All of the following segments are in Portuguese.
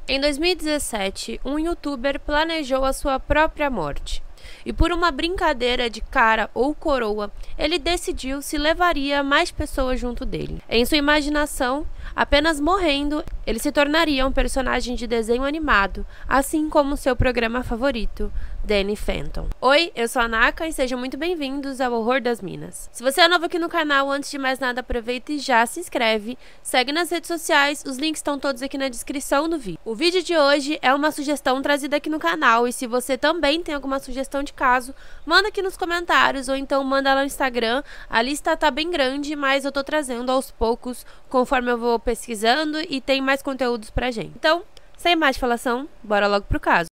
Em 2017, um youtuber planejou a sua própria morte. E por uma brincadeira de cara ou coroa, ele decidiu se levaria mais pessoas junto dele. Em sua imaginação, apenas morrendo, ele se tornaria um personagem de desenho animado, assim como seu programa favorito, Danny Phantom. Oi, eu sou a Naka e sejam muito bem-vindos ao Horror das Minas. Se você é novo aqui no canal, antes de mais nada aproveita e já se inscreve, segue nas redes sociais, os links estão todos aqui na descrição do vídeo. O vídeo de hoje é uma sugestão trazida aqui no canal e se você também tem alguma sugestão de caso, manda aqui nos comentários ou então manda lá no Instagram. A lista tá bem grande, mas eu tô trazendo aos poucos conforme eu vou pesquisando e tem mais conteúdos pra gente. Então, sem mais falação, bora logo pro caso.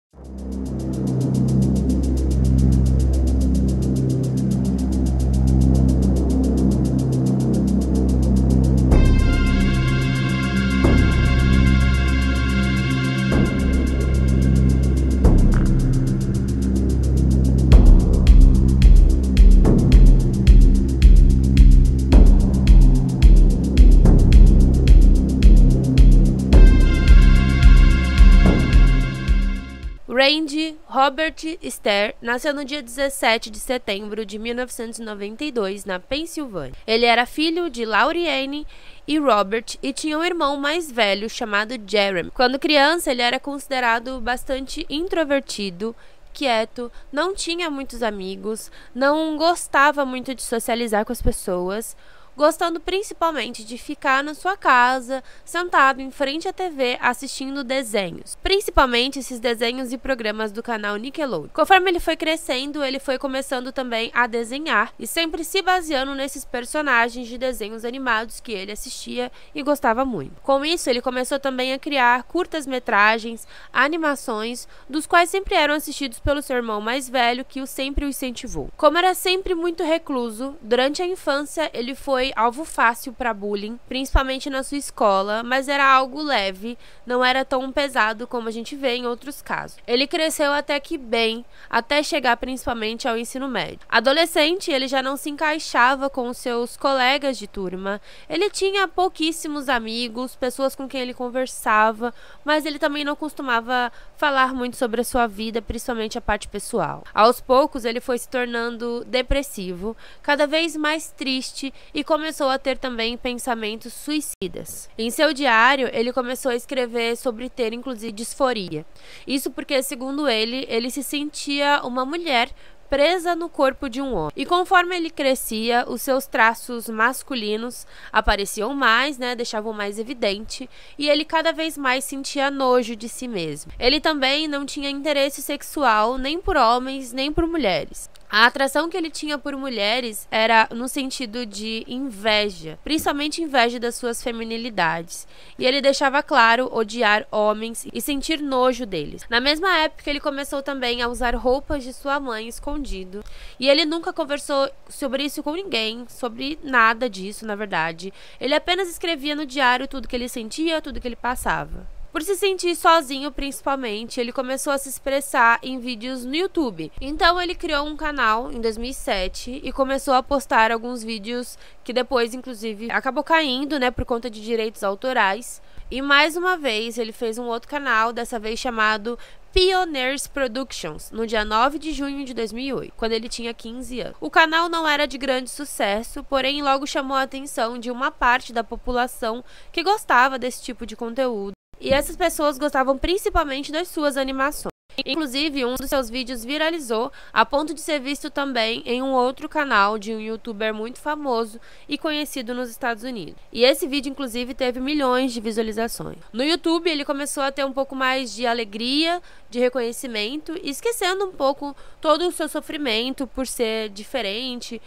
Randy Robert Stair nasceu no dia 17 de setembro de 1992, na Pensilvânia. Ele era filho de Lauriane e Robert e tinha um irmão mais velho chamado Jeremy. Quando criança, ele era considerado bastante introvertido, quieto, não tinha muitos amigos, não gostava muito de socializar com as pessoas, gostando principalmente de ficar na sua casa, sentado em frente à TV, assistindo desenhos. Principalmente esses desenhos e programas do canal Nickelodeon. Conforme ele foi crescendo, ele foi começando também a desenhar e sempre se baseando nesses personagens de desenhos animados que ele assistia e gostava muito. Com isso, ele começou também a criar curtas-metragens, animações, dos quais sempre eram assistidos pelo seu irmão mais velho, que sempre o incentivou. Como era sempre muito recluso, durante a infância ele foi alvo fácil para bullying, principalmente na sua escola, mas era algo leve, não era tão pesado como a gente vê em outros casos. Ele cresceu até que bem, até chegar principalmente ao ensino médio. Adolescente, ele já não se encaixava com os seus colegas de turma, ele tinha pouquíssimos amigos, pessoas com quem ele conversava, mas ele também não costumava falar muito sobre a sua vida, principalmente a parte pessoal. Aos poucos, ele foi se tornando depressivo, cada vez mais triste e começou a ter também pensamentos suicidas. Em seu diário, ele começou a escrever sobre ter inclusive disforia. Isso porque, segundo ele se sentia uma mulher presa no corpo de um homem. E conforme ele crescia, os seus traços masculinos apareciam mais, deixavam mais evidente, e ele cada vez mais sentia nojo de si mesmo. Ele também não tinha interesse sexual nem por homens, nem por mulheres. A atração que ele tinha por mulheres era no sentido de inveja, principalmente inveja das suas feminilidades. E ele deixava claro odiar homens e sentir nojo deles. Na mesma época, ele começou também a usar roupas de sua mãe escondido. E ele nunca conversou sobre isso com ninguém, sobre nada disso, na verdade. Ele apenas escrevia no diário tudo que ele sentia, tudo que ele passava. Por se sentir sozinho, principalmente, ele começou a se expressar em vídeos no YouTube. Então ele criou um canal em 2007 e começou a postar alguns vídeos que depois, inclusive, acabou caindo, por conta de direitos autorais. E mais uma vez, ele fez um outro canal, dessa vez chamado Pioneers Productions, no dia 9 de junho de 2008, quando ele tinha 15 anos. O canal não era de grande sucesso, porém logo chamou a atenção de uma parte da população que gostava desse tipo de conteúdo. E essas pessoas gostavam principalmente das suas animações. Inclusive, um dos seus vídeos viralizou a ponto de ser visto também em um outro canal de um youtuber muito famoso e conhecido nos Estados Unidos. E esse vídeo, inclusive, teve milhões de visualizações. No YouTube, ele começou a ter um pouco mais de alegria, de reconhecimento, esquecendo um pouco todo o seu sofrimento por ser diferente,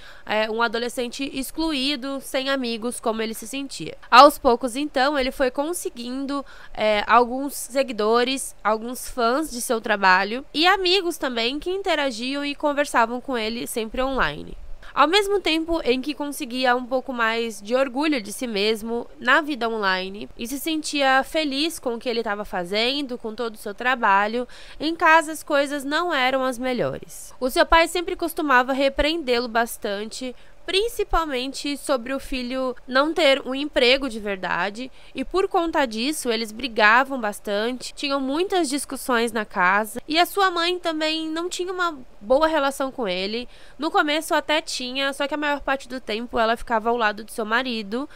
um adolescente excluído, sem amigos, como ele se sentia. Aos poucos, então, ele foi conseguindo alguns seguidores, alguns fãs de seu trabalho e amigos também que interagiam e conversavam com ele sempre online. Ao mesmo tempo em que conseguia um pouco mais de orgulho de si mesmo na vida online e se sentia feliz com o que ele estava fazendo, com todo o seu trabalho, em casa as coisas não eram as melhores. O seu pai sempre costumava repreendê-lo bastante principalmente sobre o filho não ter um emprego de verdade, e por conta disso eles brigavam bastante, tinham muitas discussões na casa, e a sua mãe também não tinha uma boa relação com ele. No começo até tinha, só que a maior parte do tempo ela ficava ao lado do seu marido,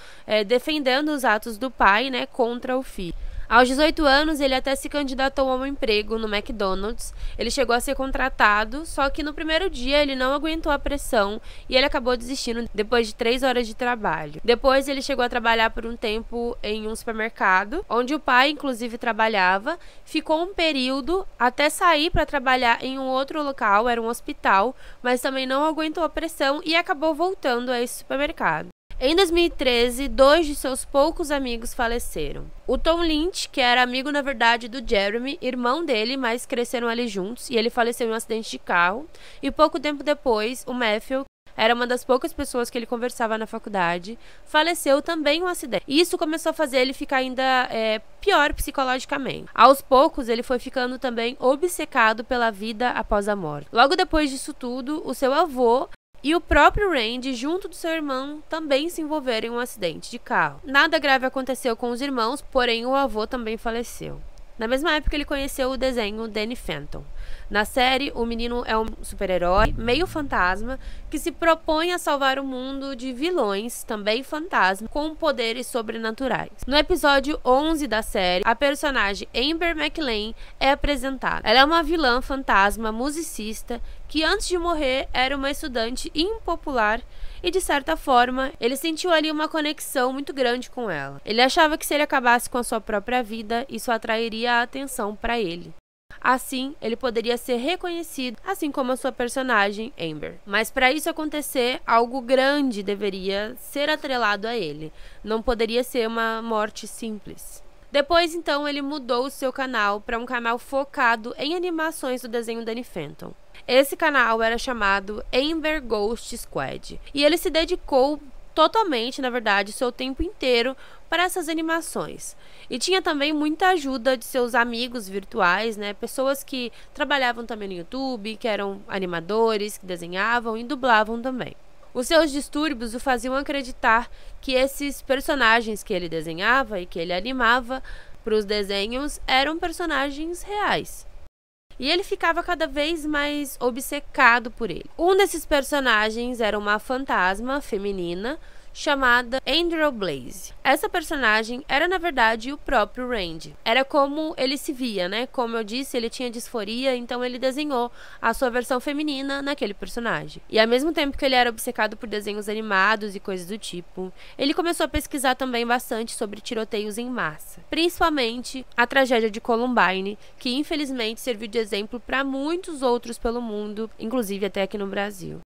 defendendo os atos do pai, né, contra o filho. Aos 18 anos, ele até se candidatou a um emprego no McDonald's. Ele chegou a ser contratado, só que no primeiro dia ele não aguentou a pressão e ele acabou desistindo depois de 3 horas de trabalho. Depois ele chegou a trabalhar por um tempo em um supermercado, onde o pai inclusive trabalhava. Ficou um período até sair para trabalhar em um outro local, era um hospital, mas também não aguentou a pressão e acabou voltando a esse supermercado. Em 2013, 2 de seus poucos amigos faleceram. O Tom Lynch, que era amigo na verdade do Jeremy, irmão dele, mas cresceram ali juntos, e ele faleceu em um acidente de carro. E pouco tempo depois, o Matthew, era uma das poucas pessoas que ele conversava na faculdade, faleceu também em um acidente. E isso começou a fazer ele ficar ainda pior psicologicamente. Aos poucos, ele foi ficando também obcecado pela vida após a morte. Logo depois disso tudo, o seu avô e o próprio Randy, junto do seu irmão, também se envolveram em um acidente de carro. Nada grave aconteceu com os irmãos, porém o avô também faleceu. Na mesma época, ele conheceu o desenho Danny Phantom. Na série, o menino é um super-herói, meio fantasma, que se propõe a salvar o mundo de vilões, também fantasma, com poderes sobrenaturais. No episódio 11 da série, a personagem Amber McLean é apresentada. Ela é uma vilã fantasma musicista que antes de morrer era uma estudante impopular e, de certa forma, ele sentiu ali uma conexão muito grande com ela. Ele achava que se ele acabasse com a sua própria vida, isso atrairia a atenção para ele. Assim, ele poderia ser reconhecido, assim como a sua personagem, Amber. Mas para isso acontecer, algo grande deveria ser atrelado a ele. Não poderia ser uma morte simples. Depois, então, ele mudou o seu canal para um canal focado em animações do desenho Danny Phantom. Esse canal era chamado Amber Ghost Squad. E ele se dedicou totalmente, na verdade, seu tempo inteiro para essas animações. E tinha também muita ajuda de seus amigos virtuais, né? Pessoas que trabalhavam também no YouTube, que eram animadores, que desenhavam e dublavam também. Os seus distúrbios o faziam acreditar que esses personagens que ele desenhava e que ele animava para os desenhos eram personagens reais. E ele ficava cada vez mais obcecado por ele. Um desses personagens era uma fantasma feminina chamada Andrew Blaze. Essa personagem era, na verdade, o próprio Randy. Era como ele se via, né? Como eu disse, ele tinha disforia, então ele desenhou a sua versão feminina naquele personagem. E ao mesmo tempo que ele era obcecado por desenhos animados e coisas do tipo, ele começou a pesquisar também bastante sobre tiroteios em massa. Principalmente a tragédia de Columbine, que infelizmente serviu de exemplo para muitos outros pelo mundo, inclusive até aqui no Brasil.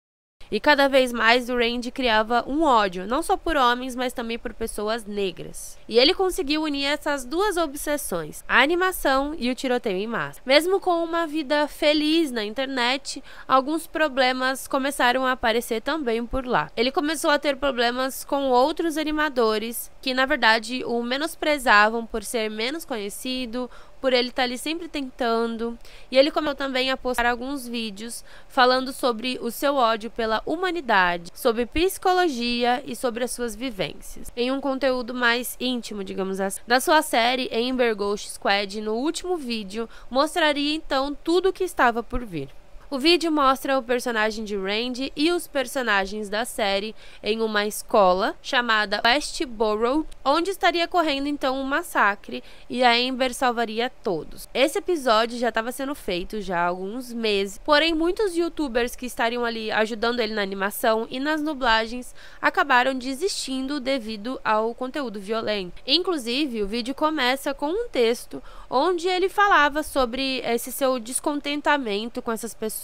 E cada vez mais o Randy criava um ódio, não só por homens, mas também por pessoas negras. E ele conseguiu unir essas duas obsessões, a animação e o tiroteio em massa. Mesmo com uma vida feliz na internet, alguns problemas começaram a aparecer também por lá. Ele começou a ter problemas com outros animadores, que na verdade o menosprezavam por ser menos conhecido, por ele estar ali sempre tentando. E ele começou também a postar alguns vídeos falando sobre o seu ódio pela humanidade, sobre psicologia e sobre as suas vivências, em um conteúdo mais íntimo, digamos assim. Da sua série Amber Ghost Squad, no último vídeo, mostraria então tudo o que estava por vir. O vídeo mostra o personagem de Randy e os personagens da série em uma escola chamada Westboro, onde estaria correndo então um massacre e a Amber salvaria todos. Esse episódio já estava sendo feito já há alguns meses, porém muitos youtubers que estariam ali ajudando ele na animação e nas dublagens acabaram desistindo devido ao conteúdo violento. Inclusive, o vídeo começa com um texto onde ele falava sobre esse seu descontentamento com essas pessoas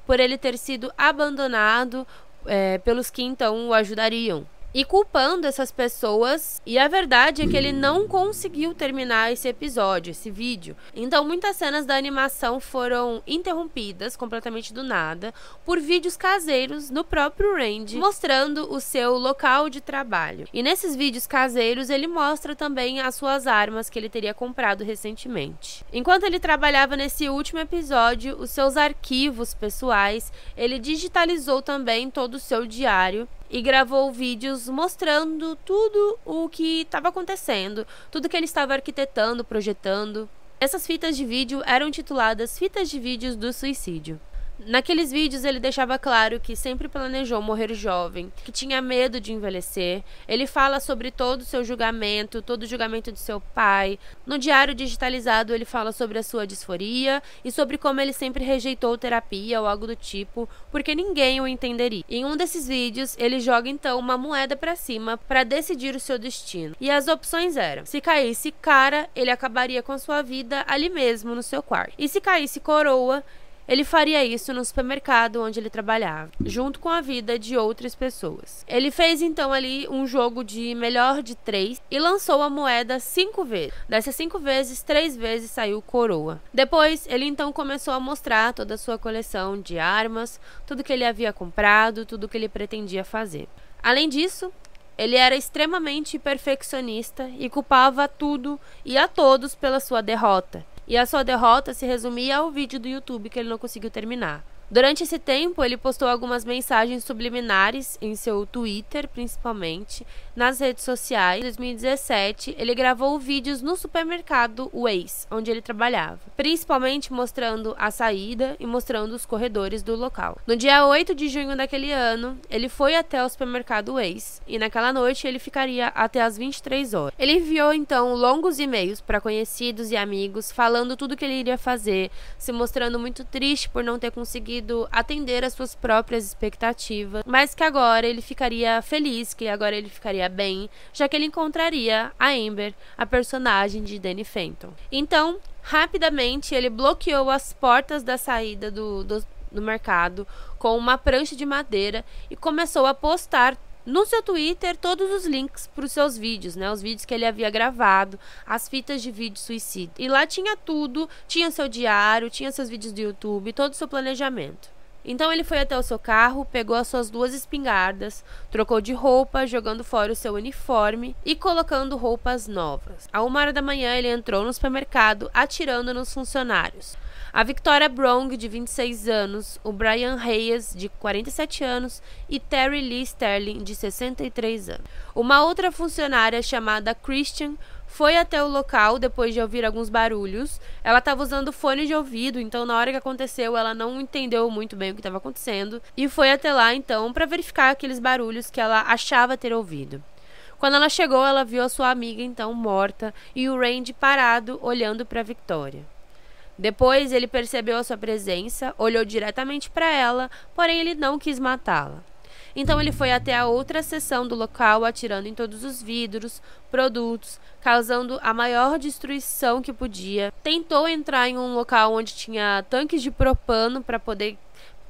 por ele ter sido abandonado pelos que então o ajudariam, e culpando essas pessoas. E a verdade é que ele não conseguiu terminar esse episódio, esse vídeo. Então muitas cenas da animação foram interrompidas completamente do nada por vídeos caseiros no próprio Randy, mostrando o seu local de trabalho. E nesses vídeos caseiros ele mostra também as suas armas que ele teria comprado recentemente. Enquanto ele trabalhava nesse último episódio, os seus arquivos pessoais, ele digitalizou também todo o seu diário e gravou vídeos mostrando tudo o que estava acontecendo, tudo que ele estava arquitetando, projetando. Essas fitas de vídeo eram intituladas Fitas de Vídeos do Suicídio. Naqueles vídeos ele deixava claro que sempre planejou morrer jovem, que tinha medo de envelhecer. Ele fala sobre todo o seu julgamento, todo o julgamento de seu pai. No diário digitalizado ele fala sobre a sua disforia e sobre como ele sempre rejeitou terapia ou algo do tipo, porque ninguém o entenderia. Em um desses vídeos ele joga então uma moeda para cima para decidir o seu destino. E as opções eram: se caísse cara, ele acabaria com sua vida ali mesmo no seu quarto. E se caísse coroa, ele faria isso no supermercado onde ele trabalhava, junto com a vida de outras pessoas. Ele fez então ali um jogo de melhor de 3 e lançou a moeda 5 vezes. Dessas 5 vezes, 3 vezes saiu coroa. Depois, ele então começou a mostrar toda a sua coleção de armas, tudo que ele havia comprado, tudo que ele pretendia fazer. Além disso, ele era extremamente perfeccionista e culpava tudo e a todos pela sua derrota. E a sua derrota se resumia ao vídeo do YouTube que ele não conseguiu terminar. Durante esse tempo, ele postou algumas mensagens subliminares em seu Twitter, principalmente, nas redes sociais. Em 2017, ele gravou vídeos no supermercado Waze, onde ele trabalhava, principalmente mostrando a saída e mostrando os corredores do local. No dia 8 de junho daquele ano, ele foi até o supermercado Waze e naquela noite ele ficaria até as 23 horas. Ele enviou então longos e-mails para conhecidos e amigos, falando tudo que ele iria fazer, se mostrando muito triste por não ter conseguido atender às suas próprias expectativas, mas que agora ele ficaria feliz, que agora ele ficaria bem, já que ele encontraria a Amber, a personagem de Danny Phantom. Então, rapidamente, ele bloqueou as portas da saída do mercado com uma prancha de madeira e começou a postar no seu Twitter todos os links para os seus vídeos, né? Os vídeos que ele havia gravado, as fitas de vídeo suicídio. E lá tinha tudo, tinha seu diário, tinha seus vídeos do YouTube, todo o seu planejamento. Então ele foi até o seu carro, pegou as suas 2 espingardas, trocou de roupa, jogando fora o seu uniforme e colocando roupas novas. À 1h da manhã ele entrou no supermercado, atirando nos funcionários. A Victoria Brong, de 26 anos, o Brian Reyes, de 47 anos, e Terry Lee Sterling, de 63 anos. Uma outra funcionária chamada Christian foi até o local depois de ouvir alguns barulhos. Ela estava usando fone de ouvido, então na hora que aconteceu ela não entendeu muito bem o que estava acontecendo e foi até lá então para verificar aqueles barulhos que ela achava ter ouvido. Quando ela chegou, ela viu a sua amiga então morta e o Randy parado olhando para Victoria. Depois ele percebeu a sua presença, olhou diretamente para ela, porém ele não quis matá-la. Então ele foi até a outra seção do local, atirando em todos os vidros, produtos, causando a maior destruição que podia. Tentou entrar em um local onde tinha tanques de propano para poder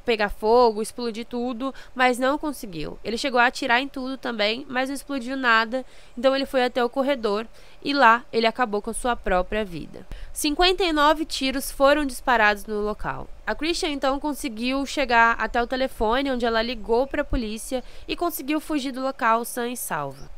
pegar fogo, explodir tudo, mas não conseguiu. Ele chegou a atirar em tudo também, mas não explodiu nada, então ele foi até o corredor e lá ele acabou com sua própria vida. 59 tiros foram disparados no local. A Christian então conseguiu chegar até o telefone, onde ela ligou para a polícia e conseguiu fugir do local sã e salva.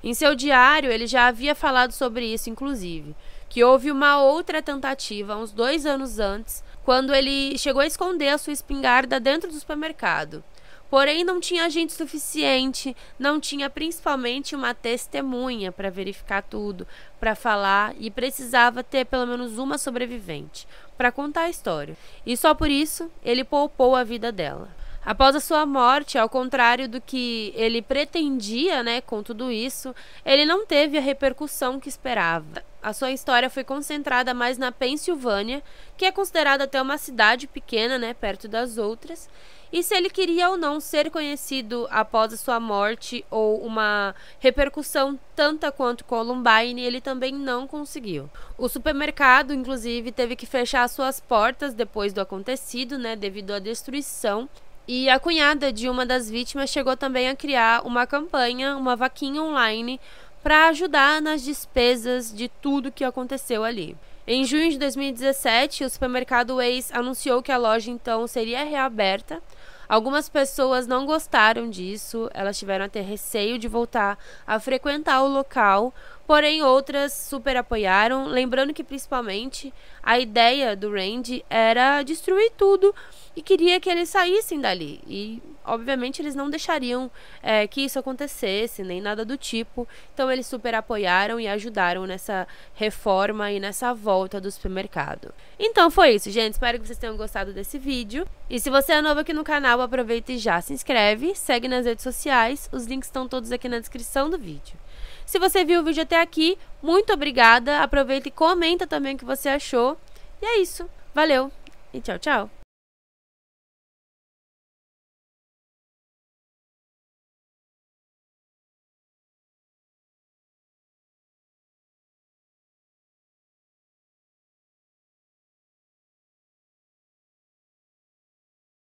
Em seu diário, ele já havia falado sobre isso, inclusive, que houve uma outra tentativa, uns 2 anos antes, quando ele chegou a esconder a sua espingarda dentro do supermercado. Porém, não tinha gente suficiente, não tinha principalmente uma testemunha para verificar tudo, para falar, e precisava ter pelo menos uma sobrevivente para contar a história. E só por isso, ele poupou a vida dela. Após a sua morte, ao contrário do que ele pretendia, né, com tudo isso, ele não teve a repercussão que esperava. A sua história foi concentrada mais na Pensilvânia, que é considerada até uma cidade pequena, né, perto das outras. E se ele queria ou não ser conhecido após a sua morte ou uma repercussão tanta quanto Columbine, ele também não conseguiu. O supermercado, inclusive, teve que fechar suas portas depois do acontecido, né, devido à destruição. E a cunhada de uma das vítimas chegou também a criar uma campanha, uma vaquinha online, para ajudar nas despesas de tudo que aconteceu ali. Em junho de 2017, o supermercado Waze anunciou que a loja então seria reaberta. Algumas pessoas não gostaram disso, elas tiveram até receio de voltar a frequentar o local, porém outras super apoiaram, lembrando que principalmente a ideia do Randy era destruir tudo e queria que eles saíssem dali. E obviamente eles não deixariam que isso acontecesse, nem nada do tipo. Então eles super apoiaram e ajudaram nessa reforma e nessa volta do supermercado. Então foi isso, gente. Espero que vocês tenham gostado desse vídeo. E se você é novo aqui no canal, aproveita e já se inscreve, segue nas redes sociais, os links estão todos aqui na descrição do vídeo. Se você viu o vídeo até aqui, muito obrigada, aproveita e comenta também o que você achou. E é isso, valeu e tchau, tchau!